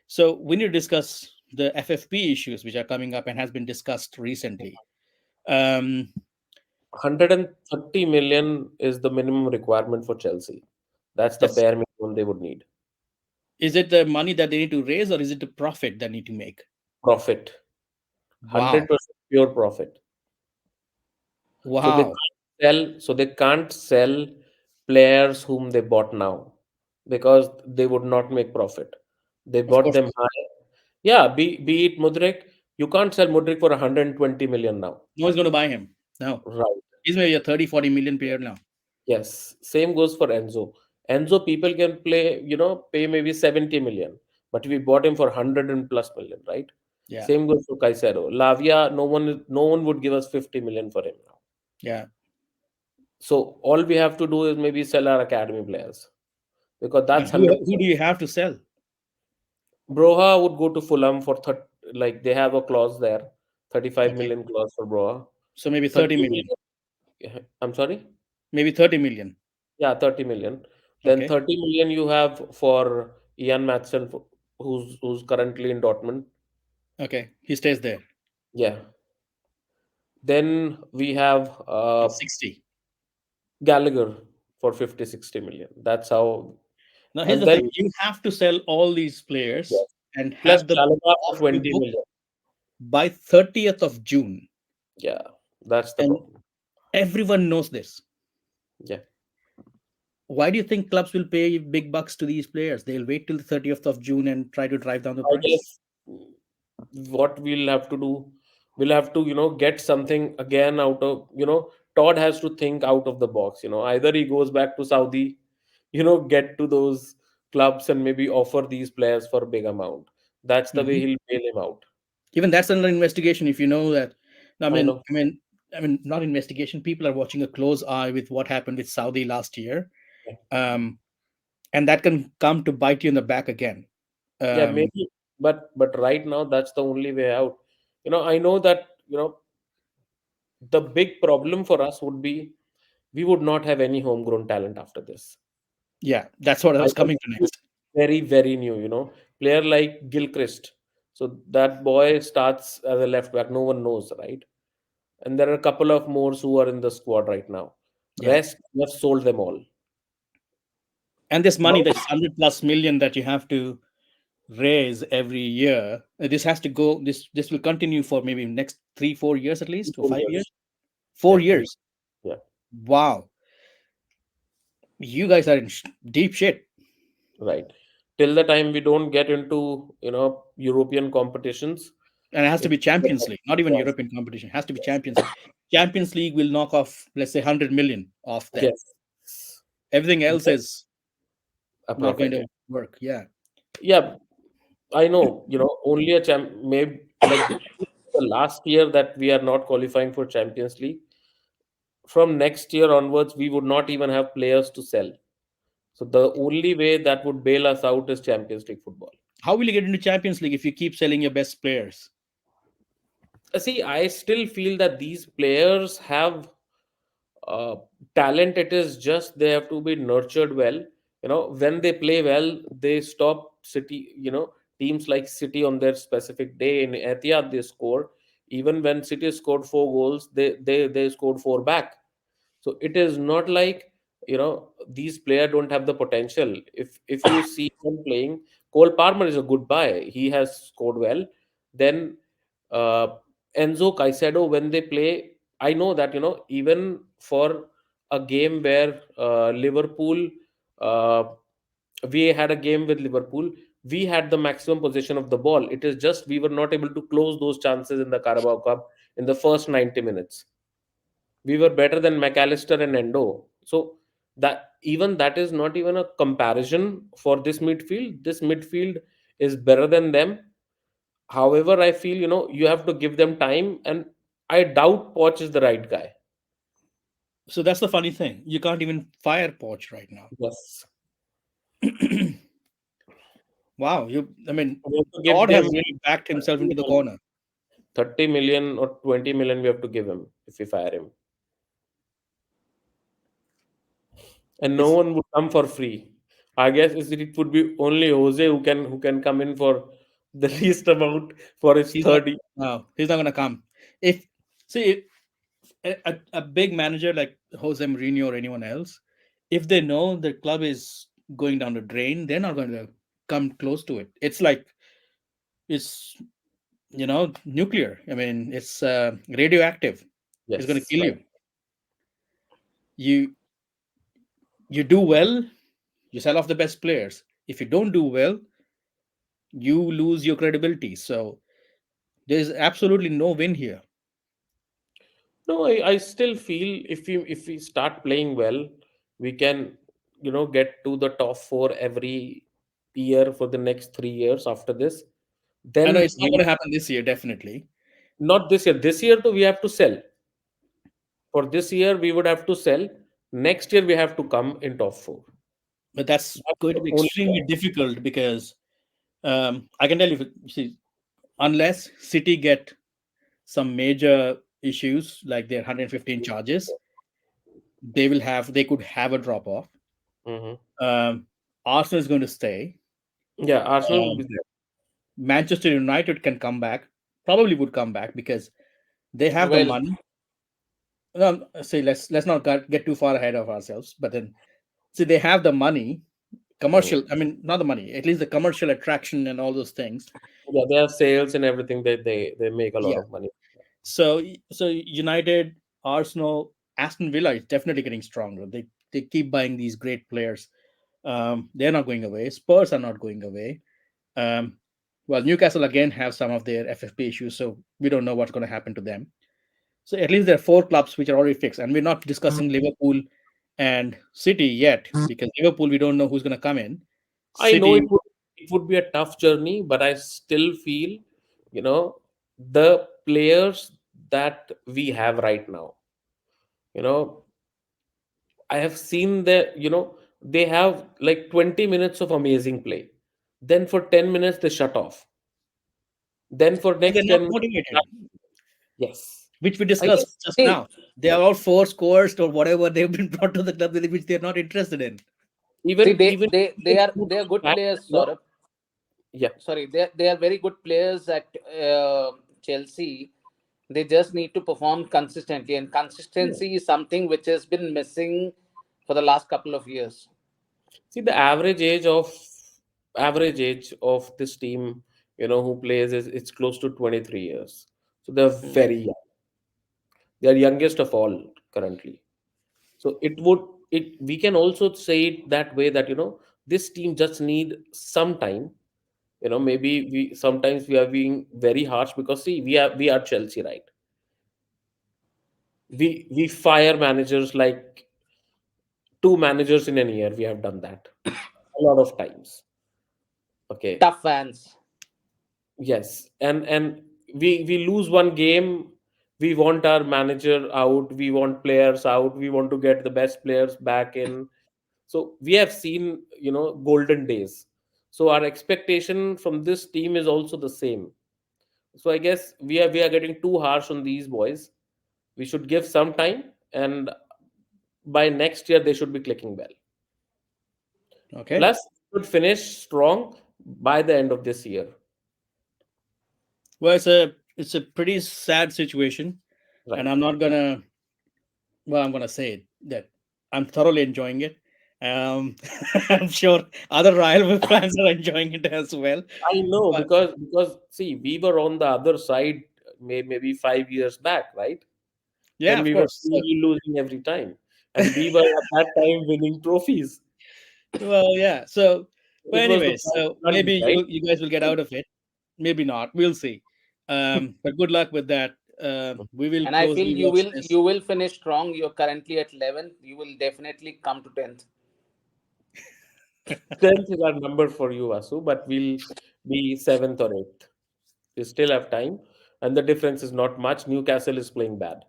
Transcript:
So we need to discuss the FFP issues which are coming up and has been discussed recently. Um, 130 million is the minimum requirement for Chelsea. That's the that's bare minimum they would need. is it the money that they need to raise or is it the profit they need to make? Profit. Wow, 100% pure profit. So they wow. can't sell players whom they bought now because they would not make profit. They Of bought course, them high. Yeah, be it Mudrik. You can't sell Mudrik for 120 million now. no one's going to buy him. No, Right. he's maybe a 30, 40 million player now. Yes. Same goes for Enzo. Enzo, people can pay maybe 70 million, but we bought him for 100 and plus million, right? Yeah, Same goes for Caicedo. Lavia, no one would give us 50 million for him now. yeah. So all we have to do is maybe sell our academy players because And that's who 100%. do you have to sell? Broha would go to Fulham for like they have a clause there, 35 Okay, million clause for Broha. so maybe 30 30 million, million. I'm sorry. maybe 30 million. Yeah, 30 million. Then Okay, 30 million you have for Ian Matson, who's currently in Dortmund. okay, he stays there. Yeah. Then we have That's 60. Gallagher for 50-60 million. That's how. Now here's And the then thing: you have to sell all these players yes, and plus have them Chalobah for off the 20 book million. by 30th of June, Yeah, that's the and problem. everyone knows this. Yeah. Why do you think clubs will pay big bucks to these players? They'll wait till the 30th of June and try to drive down the I price. guess what we'll have to do, we'll have to, get something again out of, Todd has to think out of the box. Either he goes back to Saudi, get to those clubs and maybe offer these players for a big amount. That's the way Mhm. he'll bail him out. Even that's another investigation. If you know that, I I mean, know. I mean, I mean, not investigation. People are watching a close eye with what happened with Saudi last year, um, and that can come to bite you in the back again. Yeah, Um, maybe, but right now that's the only way out. I know that, the big problem for us would be we would not have any homegrown talent after this. yeah, that's what I was Either coming to next. very, very new, player like Gilchrist. So that boy starts as a left back. No one knows, right? And there are a couple of more who are in the squad right now. Yeah, Rest, we have sold them all. and this money, Now, this 100 plus million that you have to raise every year, this has to go. This will continue for maybe next 3, 4 years at least, or 5 years. 4 years. Four Yeah, 3. years. Yeah, Wow, you guys are in deep shit, right. Till the time we don't get into, European competitions, and it has to it's be Champions League, not even yes, European competition. It has to be Champions League. Champions League will knock off, let's say, 100 million off that. yes, Everything else yes, is a not going profit. to work. Yeah, Yeah, I know, only a maybe like the last year that we are not qualifying for Champions League. From next year onwards, we would not even have players to sell. So the only way that would bail us out is Champions League football. how will you get into Champions League if you keep selling your best players? See, I still feel that these players have uh, talent. It is just they have to be nurtured well. When they play well, they stop City. Teams like City on their specific day in Etihad they score. Even when City scored 4 goals, they scored four back. So it is not like these players don't have the potential. If you see them playing, Cole Palmer is a good buy. He has scored well. Then uh, Enzo Caicedo when they play, I know that even for a game where Liverpool, uh, we had a game with Liverpool. We had the maximum possession of the ball. It is just we were not able to close those chances in the Carabao Cup in the first 90 minutes. We were better than McAllister and Endo. So that even that is not even a comparison for this midfield. This midfield is better than them. However, I feel you have to give them time, and I doubt Poch is the right guy. So that's the funny thing. You can't even fire Poch right now. Yes, Wow, you. I mean, we have to give Todd has them really backed himself 30 into the corner. 30 million or 20 million. We have to give him if we fire him, and no It's one would come for free. I guess it would be only Jose who can come in for the least amount for his He's not. 30. No, he's not gonna come. If see a big manager like Jose Mourinho or anyone else, if they know the club is going down the drain, they're not going to come close to it. It's like it's nuclear. I mean, it's radioactive. It's going to Yes, kill right. you. You you do well, you sell off the best players. If you don't do well, you lose your credibility. So there's absolutely no win here. No, I still feel if we start playing well, we can, get to the top four every year for the next 3 years after this. I know Then it's not going we to happen this year, definitely, not this year. This year too, we have to sell. For this year, we would have to sell. Next year, we have to come in top four. but that's That's going the to be only extremely point. difficult because I can tell you, see, unless City get some major issues like their 115 charges, they could have a drop off. Hmm. Um, Arsenal is going to stay. Yeah, Arsenal will be Um, there. Manchester United can come back, probably would come back because they have the Well, money. See, let's not get too far ahead of ourselves. But then, see, they have the money, Mhm. commercial. I mean, not the money, at least the commercial attraction and all those things. Yeah, they have sales and everything. They make a lot Yeah. of money. So United, Arsenal, Aston Villa is definitely getting stronger. They keep buying these great players. They're not going away. Spurs are not going away. Um, well, Newcastle again have some of their FFP issues, so we don't know what's going to happen to them. So at least there are four clubs which are already fixed, and we're not discussing Liverpool and City yet because Liverpool we don't know who's going to come in. I know City, it would be a tough journey, but I still feel, you know, the players that we have right now, you know, I have seen that, they have like 20 minutes of amazing play. Then for 10 minutes they shut off. Then for and they're next not 10 minutes, motivated, yes. which we I discussed guess just see, now. They are all forced, coerced, or whatever they've been brought to the club which they're not interested in. see, even they even they they even are 2 they are days good back, players, Saurabh. yeah. Sorry, they are very good players at Chelsea. They just need to perform consistently, and Yeah. consistency is something which has been missing for the last couple of years. See, the average age of this team, who plays is it's close to 23 years. So they're Mm. very young. They're youngest of all currently. So we can also say it that way that, this team just need some time. Maybe we are being very harsh because see, we are Chelsea, right? We fire managers like two managers in a year. We have done that a lot of times. Okay. Tough fans. Yes, and we lose one game, we want our manager out, we want players out, we want to get the best players back in. So we have seen, golden days. So our expectation from this team is also the same. So I guess we are getting too harsh on these boys. We should give some time, and by next year they should be clicking well. Okay. Plus, should finish strong by the end of this year. Well, it's a pretty sad situation, and Right. I'm not gonna. Well, I'm gonna say it, that I'm thoroughly enjoying it. Um, I'm sure other Royal fans are enjoying it as well. I know But because see, we were on the other side maybe 5 years back, right? yeah, When of we were course. So, really losing every time, and we were at that time winning trophies. well, yeah. So, but It was the anyway, so bloody, maybe right? you guys will get out of it. Maybe not. We'll see. But good luck with that. We will And I feel closely watch this. you will finish strong. You're currently at 11th. You will definitely come to 10th. 10th is our number for you, Asu, but we'll be seventh or eighth. We still have time, and the difference is not much. Newcastle is playing bad.